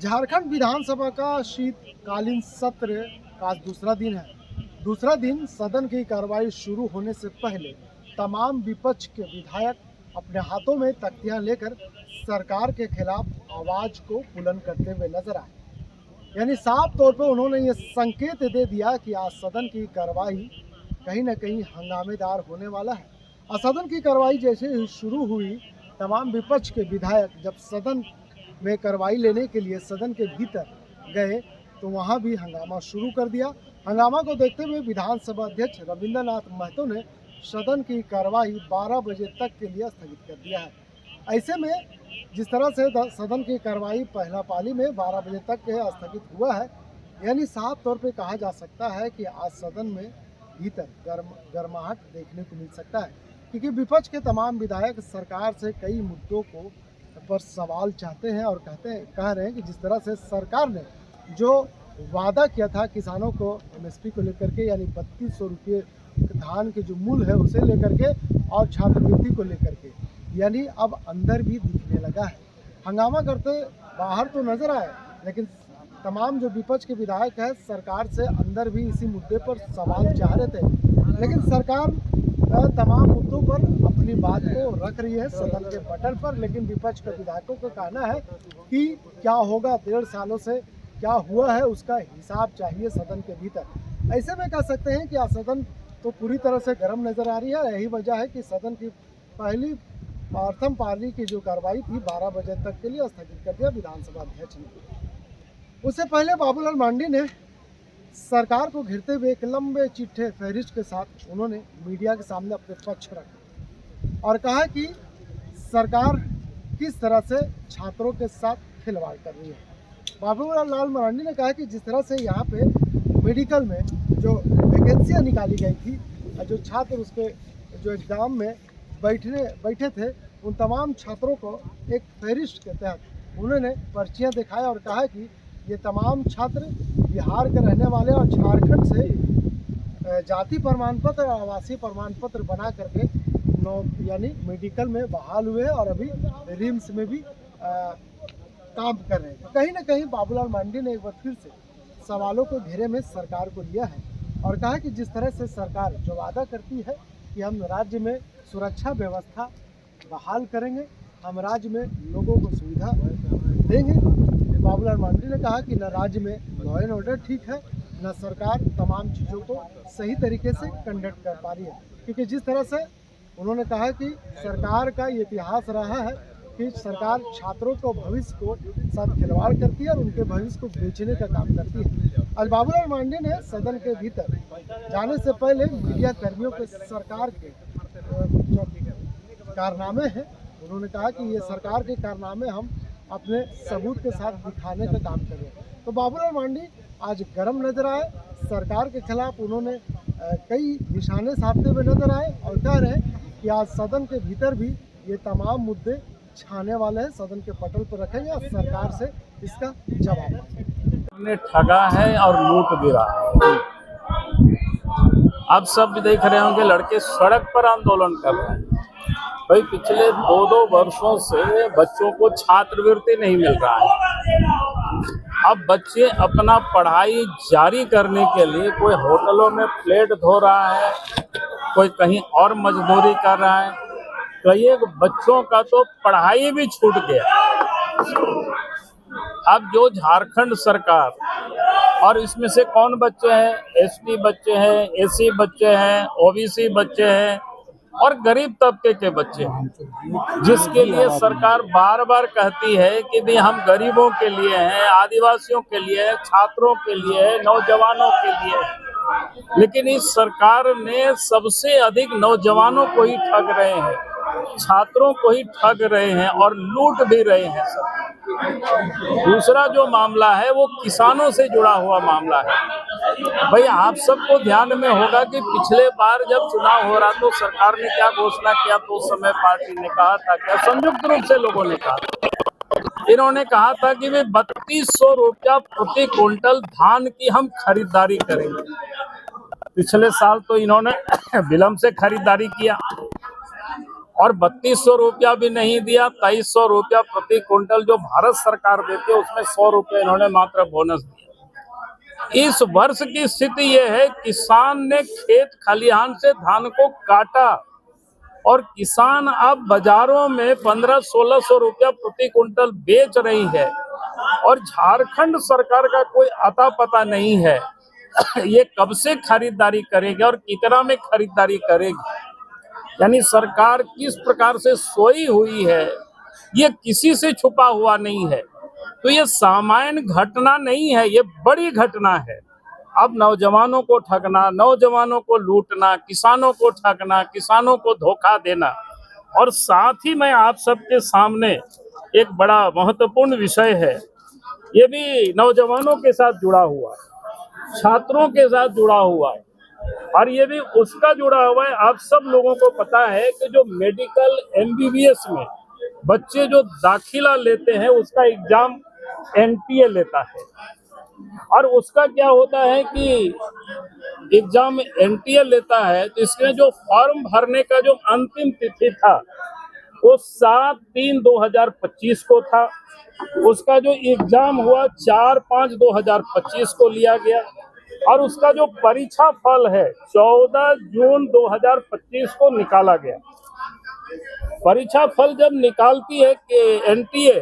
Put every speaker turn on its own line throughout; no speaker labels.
झारखंड विधानसभा का शीतकालीन सत्र का आज दूसरा दिन है। दूसरा दिन सदन की कार्रवाई शुरू होने से पहले तमाम विपक्ष के विधायक अपने हाथों में तख्तियां लेकर सरकार के खिलाफ आवाज को बुलंद करते हुए नजर आए। यानी साफ तौर पर उन्होंने ये संकेत दे दिया कि आज सदन की कार्रवाई कहीं न कहीं हंगामेदार होने वाला है। और सदन की कार्रवाई जैसे ही शुरू हुई, तमाम विपक्ष के विधायक जब सदन में कार्रवाई लेने के लिए सदन के भीतर गए तो वहां भी हंगामा शुरू कर दिया। हंगामा को देखते हुए विधानसभा अध्यक्ष रविंद्रनाथ महतो ने सदन की कार्रवाई 12 बजे तक के लिए स्थगित कर दिया है। ऐसे में जिस तरह से सदन की कार्रवाई पहला पाली में 12 बजे तक के स्थगित हुआ है, यानी साफ तौर पे कहा जा सकता है कि आज सदन में भीतर गर्माहट देखने को मिल सकता है, क्योंकि विपक्ष के तमाम विधायक सरकार से कई मुद्दों को पर सवाल चाहते हैं और कह रहे हैं कि जिस तरह से सरकार ने जो वादा किया था किसानों को एमएसपी को लेकर के, यानी 3200 रुपये धान के जो मूल्य है उसे लेकर के और छात्रवृत्ति को लेकर के, यानी अब अंदर भी दिखने लगा है। हंगामा करते बाहर तो नजर आए, लेकिन तमाम जो विपक्ष के विधायक हैं सरकार से अंदर भी इसी मुद्दे पर सवाल चाह रहे थे, लेकिन सरकार तमाम मुद्दों पर अपनी बात को रख रही है सदन के पटल पर। लेकिन विपक्ष के विधायकों का कहना है कि क्या होगा, 1.5 सालों से क्या हुआ है उसका हिसाब चाहिए सदन के भीतर। ऐसे में कह सकते हैं कि आज सदन तो पूरी तरह से गर्म नजर आ रही है। यही वजह है कि सदन की प्रथम पाली की जो कार्रवाई थी 12 बजे तक के लिए स्थगित कर दिया विधानसभा अध्यक्ष ने। उससे पहले बाबूलाल मांडी ने सरकार को घेरते हुए एक लंबे चिट्ठे फहरिस्त के साथ उन्होंने मीडिया के सामने अपने पक्ष रखा और कहा कि सरकार किस तरह से छात्रों के साथ खिलवाड़ कर रही है। बाबूलाल मांडी ने कहा कि जिस तरह से यहाँ पे मेडिकल में जो वैकेंसियाँ निकाली गई थी, जो छात्र उसके जो एग्ज़ाम में बैठे थे, उन तमाम छात्रों को एक फहरिस्त के तहत उन्होंने पर्चियाँ दिखाया और कहा कि ये तमाम छात्र बिहार के रहने वाले और झारखंड से जाति प्रमाण पत्र और आवासीय प्रमाण पत्र बना करके यानी मेडिकल में बहाल हुए और अभी रिम्स में भी काम कर रहे हैं। कहीं ना कहीं बाबूलाल मांडी ने एक बार फिर से सवालों को घेरे में सरकार को लिया है और कहा कि जिस तरह से सरकार जो वादा करती है कि हम राज्य में सुरक्षा व्यवस्था बहाल करेंगे, हम राज्य में लोगों को सुविधा देंगे। बाबूलाल मांडी ने कहा कि न राज्य में लॉ एंड ऑर्डर ठीक है, न सरकार तमाम चीज़ों को सही तरीके से कंडक्ट कर पा रही है। क्योंकि जिस तरह से उन्होंने कहा कि सरकार का ये इतिहास रहा है कि सरकार छात्रों को भविष्य को साथ खिलवाड़ करती है और उनके भविष्य को बेचने का काम करती है। आज बाबूलाल मांडी ने सदन के भीतर जाने से पहले मीडिया कर्मियों के सरकार के जो कारनामे हैं, उन्होंने कहा कि ये सरकार के कारनामे हम अपने सबूत के साथ दिखाने का काम कर रहे हैं। तो बाबूलाल मांडी आज गर्म नजर आए, सरकार के खिलाफ उन्होंने कई निशाने साधते हुए नजर आए और कह रहे हैं कि आज सदन के भीतर भी ये तमाम मुद्दे छाने वाले हैं, सदन के पटल पर रखेंगे और सरकार से इसका जवाब
ने ठगा है और लूट भी रहा है। आप सब देख रहे होंगे लड़के सड़क पर आंदोलन कर रहे हैं। भाई पिछले 2-2 वर्षों से बच्चों को छात्रवृत्ति नहीं मिल रहा है। अब बच्चे अपना पढ़ाई जारी करने के लिए कोई होटलों में प्लेट धो रहा है, कोई कहीं और मजदूरी कर रहा है। कई बच्चों का तो पढ़ाई भी छूट गया। अब जो झारखंड सरकार, और इसमें से कौन बच्चे हैं, एसटी बच्चे हैं, एसी बच्चे हैं, ओबीसी बच्चे हैं और गरीब तबके के बच्चे हैं, जिसके लिए सरकार बार बार कहती है कि भी हम गरीबों के लिए हैं, आदिवासियों के लिए है, छात्रों के लिए है, नौजवानों के लिए है। लेकिन इस सरकार ने सबसे अधिक नौजवानों को ही ठग रहे हैं, छात्रों को ही ठग रहे हैं और लूट भी रहे हैं सब। दूसरा जो मामला है वो किसानों से जुड़ा हुआ मामला है। भाई आप सबको ध्यान में होगा कि पिछले बार जब चुनाव हो रहा तो सरकार ने क्या घोषणा किया, तो उस समय पार्टी ने कहा था, क्या संयुक्त रूप से लोगों ने कहा, इन्होंने कहा था कि वे 3200 रुपया प्रति क्विंटल धान की हम खरीदारी करेंगे। पिछले साल तो इन्होंने विलंब से खरीदारी किया और 3200 रुपया भी नहीं दिया, 2300 रुपया प्रति क्विंटल जो भारत सरकार देती है उसमें 100 रुपये इन्होंने मात्र बोनस दिया। इस वर्ष की स्थिति यह है, किसान ने खेत खलिहान से धान को काटा और किसान अब बाजारों में 1500-1600 रुपया प्रति क्विंटल बेच रही है और झारखंड सरकार का कोई आता पता नहीं है ये कब से खरीदारी करेगी और कितना में खरीदारी करेगी। यानी सरकार किस प्रकार से सोई हुई है ये किसी से छुपा हुआ नहीं है। तो ये सामान्य घटना नहीं है, ये बड़ी घटना है। अब नौजवानों को ठगना, नौजवानों को लूटना, किसानों को ठगना, किसानों को धोखा देना। और साथ ही मैं आप सबके सामने एक बड़ा महत्वपूर्ण विषय है, ये भी नौजवानों के साथ जुड़ा हुआ है, छात्रों के साथ जुड़ा हुआ है और ये भी उसका जुड़ा हुआ है। आप सब लोगों को पता है कि जो मेडिकल MBBS में बच्चे जो दाखिला लेते हैं उसका एग्जाम NTA लेता है और उसका क्या होता है कि एग्जाम NTA लेता है तो इसमें जो फॉर्म भरने का जो अंतिम तिथि था वो 7/3/2025 को था। उसका जो एग्जाम हुआ 4/5/2025 को लिया गया और उसका जो परीक्षा फल है 14 जून 2025 को निकाला गया। परीक्षा फल जब निकालती है कि NTA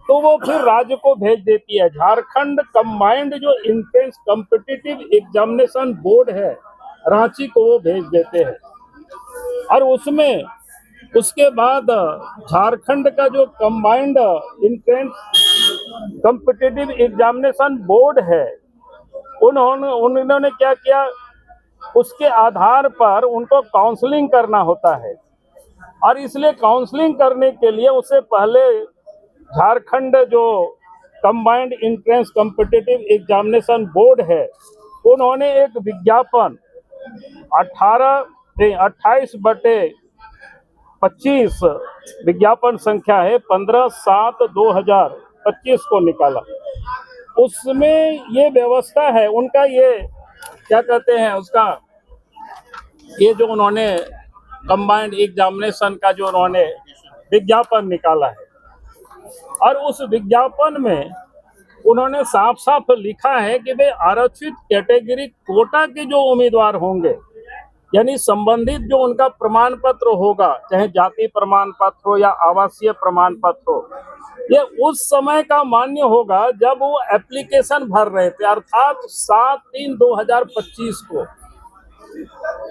तो वो फिर राज्य को भेज देती है। झारखंड कंबाइंड जो इंट्रेंस कॉम्पिटिटिव एग्जामिनेशन बोर्ड है रांची को वो भेज देते हैं और उसमें उसके बाद झारखंड का जो combined entrance competitive examination board है उन्होंने क्या किया, उसके आधार पर उनको काउंसलिंग करना होता है और इसलिए काउंसलिंग करने के लिए उससे पहले झारखंड जो combined entrance competitive examination board है उन्होंने एक विज्ञापन 28/25 विज्ञापन संख्या है 15/7/2025 को निकाला। उसमें ये व्यवस्था है उनका, ये क्या कहते हैं उसका, ये जो उन्होंने कंबाइंड एग्जामिनेशन का जो उन्होंने विज्ञापन निकाला है और उस विज्ञापन में उन्होंने साफ साफ लिखा है कि वे आरक्षित कैटेगरी कोटा के जो उम्मीदवार होंगे यानी संबंधित जो उनका प्रमाण पत्र होगा, चाहे जाति प्रमाण पत्र हो या आवासीय प्रमाण पत्र हो, ये उस समय का मान्य होगा जब वो एप्लीकेशन भर रहे थे अर्थात 7/3/2025 को।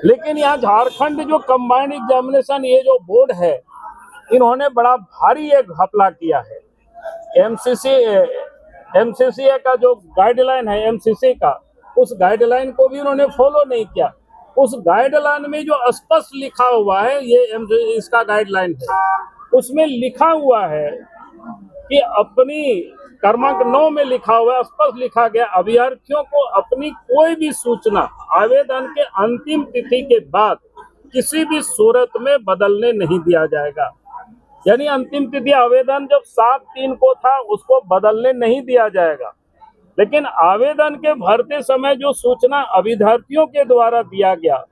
लेकिन यहाँ झारखंड जो कंबाइंड एग्जामिनेशन ये जो बोर्ड है इन्होंने बड़ा भारी एक घपला किया है। MCC का जो गाइडलाइन है MCC का, उस गाइडलाइन को भी उन्होंने फॉलो नहीं किया। उस गाइडलाइन में जो स्पष्ट लिखा हुआ है, ये इसका गाइडलाइन है, उसमें लिखा हुआ है कि अपनी क्रमांक 9 में लिखा हुआ है, स्पष्ट लिखा गया, अभ्यर्थियों को अपनी कोई भी सूचना आवेदन के अंतिम तिथि के बाद किसी भी सूरत में बदलने नहीं दिया जाएगा। यानी अंतिम तिथि आवेदन जब 7/3 को था उसको बदलने नहीं दिया जाएगा, लेकिन आवेदन के भरते समय जो सूचना अभ्यर्थियों के द्वारा दिया गया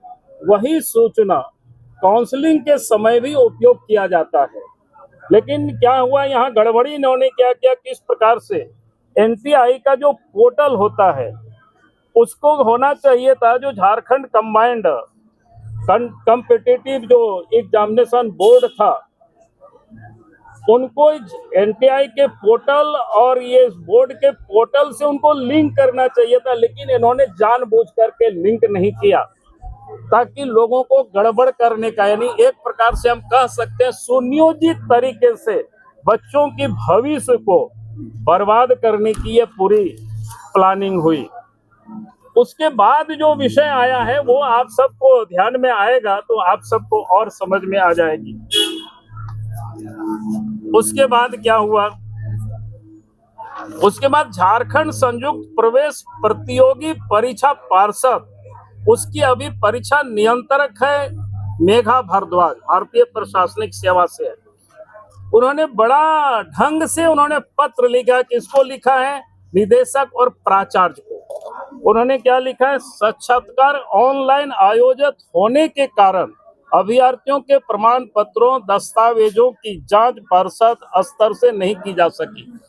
वही सूचना काउंसलिंग के समय भी उपयोग किया जाता है। लेकिन क्या हुआ, यहाँ गड़बड़ी इन्होंने क्या किया, किस प्रकार से NTI का जो पोर्टल होता है उसको होना चाहिए था जो झारखंड कंबाइंड कॉम्पिटिटिव जो एग्जामिनेशन बोर्ड था उनको NTI के पोर्टल और ये बोर्ड के पोर्टल से उनको लिंक करना चाहिए था, लेकिन इन्होंने जानबूझ करके लिंक नहीं किया ताकि लोगों को गड़बड़ करने का, यानी एक प्रकार से हम कह सकते हैं सुनियोजित तरीके से बच्चों की भविष्य को बर्बाद करने की ये पूरी प्लानिंग हुई। उसके बाद जो विषय आया है वो आप सबको ध्यान में आएगा तो आप सबको और समझ में आ जाएगी। उसके बाद क्या हुआ, उसके बाद झारखंड संयुक्त प्रवेश प्रतियोगी परीक्षा पार्षद, उसकी अभी परीक्षा नियंत्रक है मेघा भारद्वाज, भारतीय प्रशासनिक सेवा से है। उन्होंने बड़ा ढंग से उन्होंने पत्र लिखा, किसको लिखा है, निदेशक और प्राचार्य को। उन्होंने क्या लिखा है, साक्षात्कार ऑनलाइन आयोजित होने के कारण अभ्यर्थियों के प्रमाण पत्रों दस्तावेजों की जांच पार्षद स्तर से नहीं की जा सकी।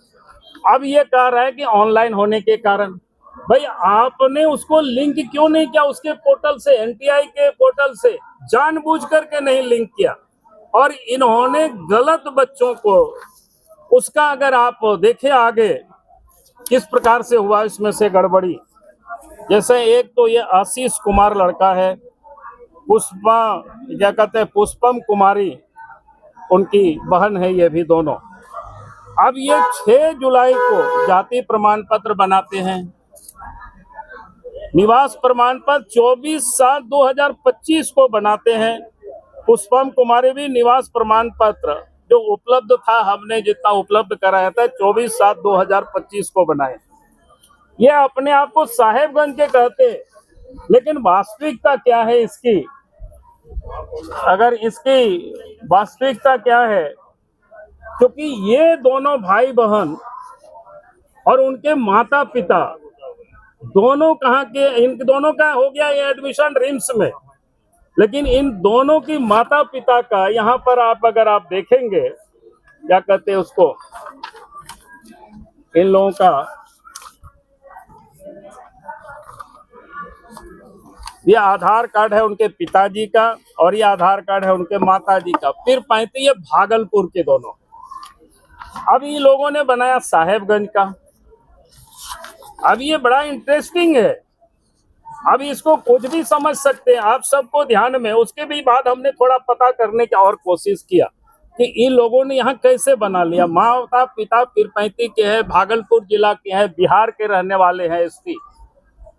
अब ये कह रहा है कि ऑनलाइन होने के कारण, भाई आपने उसको लिंक क्यों नहीं किया उसके पोर्टल से, एनटीआई के पोर्टल से जानबूझ करके नहीं लिंक किया। और इन्होंने गलत बच्चों को, उसका अगर आप देखें आगे किस प्रकार से हुआ इसमें से गड़बड़ी। जैसे एक तो ये आशीष कुमार लड़का है, पुष्पा क्या कहते हैं पुष्पम कुमारी उनकी बहन है, ये भी दोनों। अब ये 6 जुलाई को जाति प्रमाण पत्र बनाते हैं, निवास प्रमाण पत्र 24/7/2025 को बनाते हैं। पुष्पम कुमारी भी निवास प्रमाण पत्र जो उपलब्ध था, हमने जितना उपलब्ध कराया था 24/7/2025 को बनाए। ये अपने आप को साहेबगंज के कहते, लेकिन वास्तविकता क्या है इसकी? अगर इसकी वास्तविकता क्या है, क्योंकि ये दोनों भाई बहन और उनके माता पिता दोनों कहाँ के, इन दोनों का हो गया ये एडमिशन रिम्स में, लेकिन इन दोनों की माता पिता का यहाँ पर आप अगर आप देखेंगे क्या कहते हैं उसको, इन लोगों का ये आधार कार्ड है उनके पिताजी का और ये आधार कार्ड है उनके माताजी का। फिर 35 भागलपुर के दोनों। अब ये लोगों ने बनाया साहेबगंज का। अब ये बड़ा इंटरेस्टिंग है, अब इसको कुछ भी समझ सकते हैं आप सबको ध्यान में। उसके भी बाद हमने थोड़ा पता करने की और कोशिश किया कि इन लोगों ने यहाँ कैसे बना लिया। माता पिता पीरपैंती के हैं, भागलपुर जिला के हैं, बिहार के रहने वाले हैं एसटी,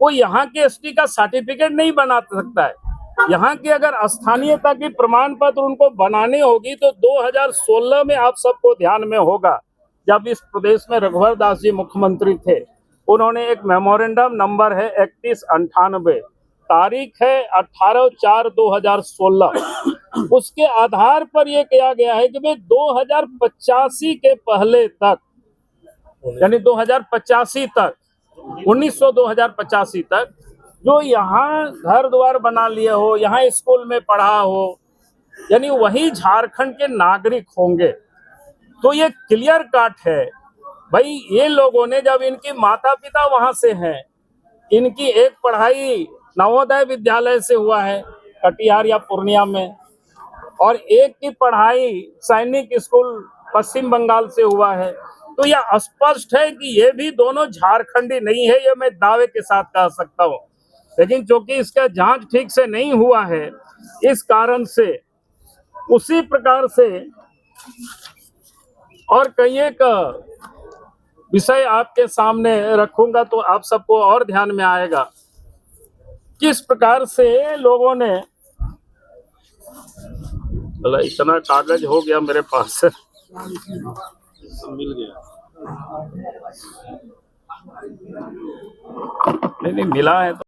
वो यहाँ के एसटी का सर्टिफिकेट नहीं बना सकता है। यहाँ की अगर स्थानीयता की प्रमाण पत्र उनको बनानी होगी तो 2016 में आप सबको ध्यान में होगा, जब इस प्रदेश में रघुवर दास जी मुख्यमंत्री थे, उन्होंने एक मेमोरेंडम नंबर है 3198, तारीख है 18/4/2016, उसके आधार पर यह किया गया है कि भाई 2085 के पहले तक, यानी 2085 तक 1985 तक जो यहाँ घर द्वार बना लिए हो, यहाँ स्कूल में पढ़ा हो, यानी वही झारखंड के नागरिक होंगे। तो ये क्लियर कट है भाई। ये लोगों ने, जब इनकी माता पिता वहां से हैं, इनकी एक पढ़ाई नवोदय विद्यालय से हुआ है कटिहार या पूर्णिया में, और एक की पढ़ाई सैनिक स्कूल पश्चिम बंगाल से हुआ है, तो यह स्पष्ट है कि ये भी दोनों झारखंडी नहीं है, ये मैं दावे के साथ कह सकता हूँ। लेकिन चूंकि इसका जांच ठीक से नहीं हुआ है, इस कारण से उसी प्रकार से और कई एक विषय आपके सामने रखूंगा तो आप सबको और ध्यान में आएगा किस प्रकार से लोगों ने, इतना कागज हो गया मेरे पास मिल गया, नहीं मिला है तो